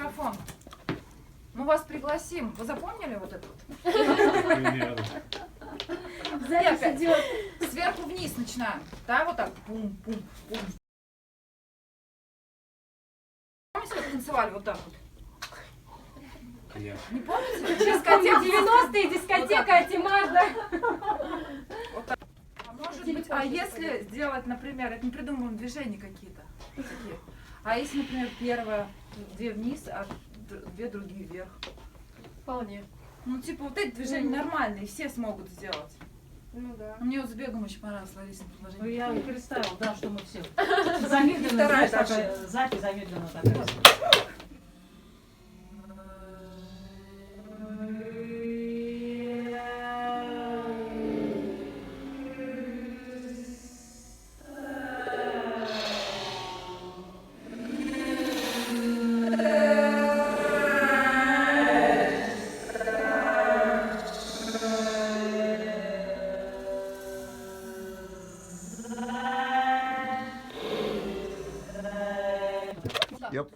микрофон. Мы вас пригласим. Вы запомнили вот это вот? Запись идет. Сверху вниз начинаем. Да, вот так. Бум-бум-бум. Помните, как танцевали вот так вот? Не помните? Дискотека 90-е, дискотека Атимарда. Вот так. А может быть, а если сделать, например, это не придумываем движения какие-то такие. А если, например, первая, две вниз, а две другие вверх. Вполне. Ну, типа, вот эти движения нормальные, все смогут сделать. Ну да. Мне вот с бегом очень понравилось, Лариса, Ну, предложение. я представила, да, что мы все. Замедленно, Вторая знаешь, такая. такая, запись замедленно такая.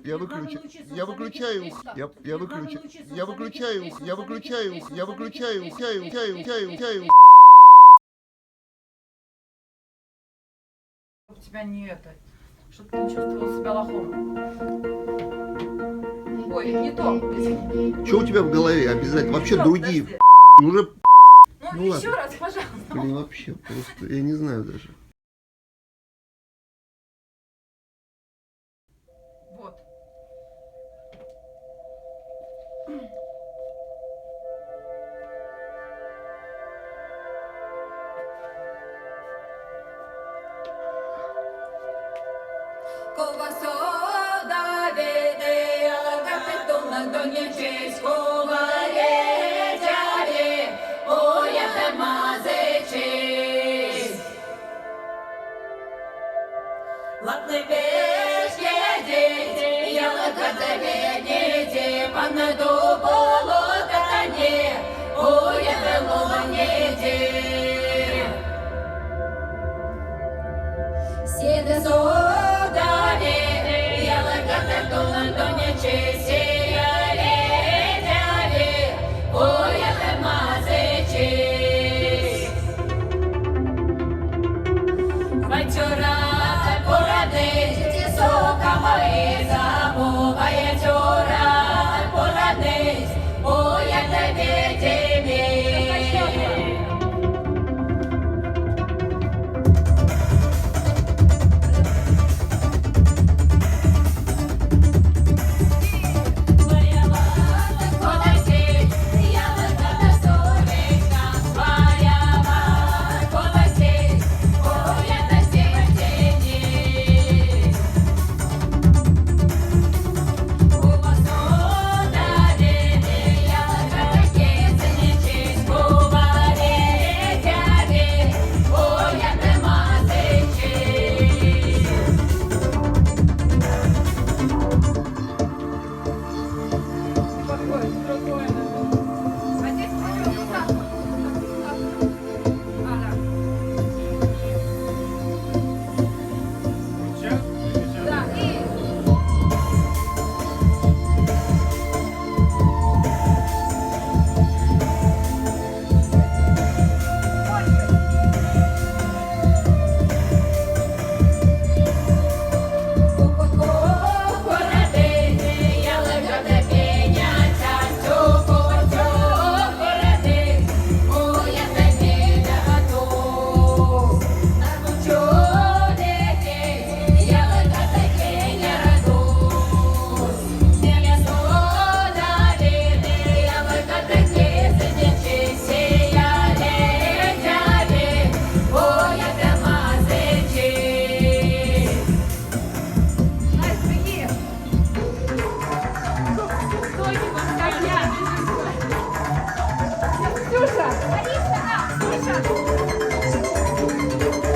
Я выключаю, я выключаю, У тебя не это, чтобы ты не чувствовал себя лохом. Ой, не то. извини. Что у тебя в голове обязательно? Вообще Не то, другие. подожди. Уже, Ну, Ну, еще ладно. раз, пожалуйста. блин, вообще просто, я не знаю даже. Вот. Ковасода ведея, капитона донечеського речарі, оя темазичись. Лапливеш єдіть, я лагата ведіть, пане до болотані, оя велонєдіть. Сіде содаві, я лагата донечеські речарі, оя темазичись. Вечора порадись, сока мої замоває чора порадись, бо я тебе тімі. Твоя мати колесить, я легата сорочка, твоя мати колесить, я на сім'ї. У посодарі, я легата кисенічись, буварі тярі, я не мазичись. Спокойно, спокойно. А здесь пойдем вот так. Ага. Да, и... Я легата пеняця, чокоради, моя земля готов. На кучоники, я легата пеня радусь. Земля содали, я легата кисенячись, я летяли, моя темазичись. Настя, беги. Стойте, как я. Ксюша! Лариса, да, Ксюша.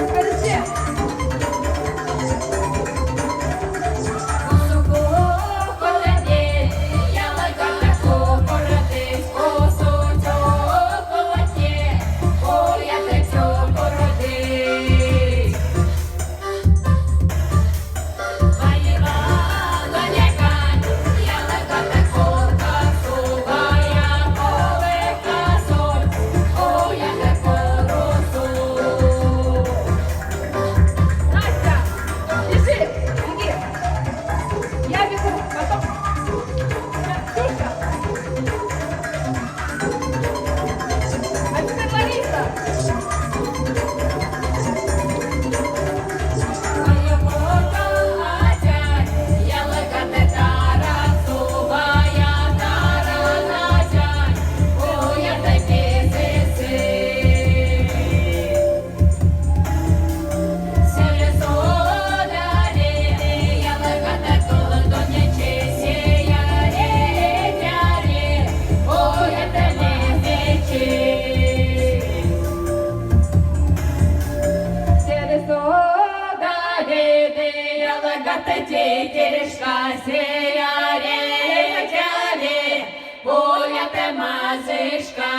Подожди. Колені, я легата купородись, косу чоколадні, я те чокородись. Моя доняка, я легата терешка, сеяре, тяре, поля те мазишка.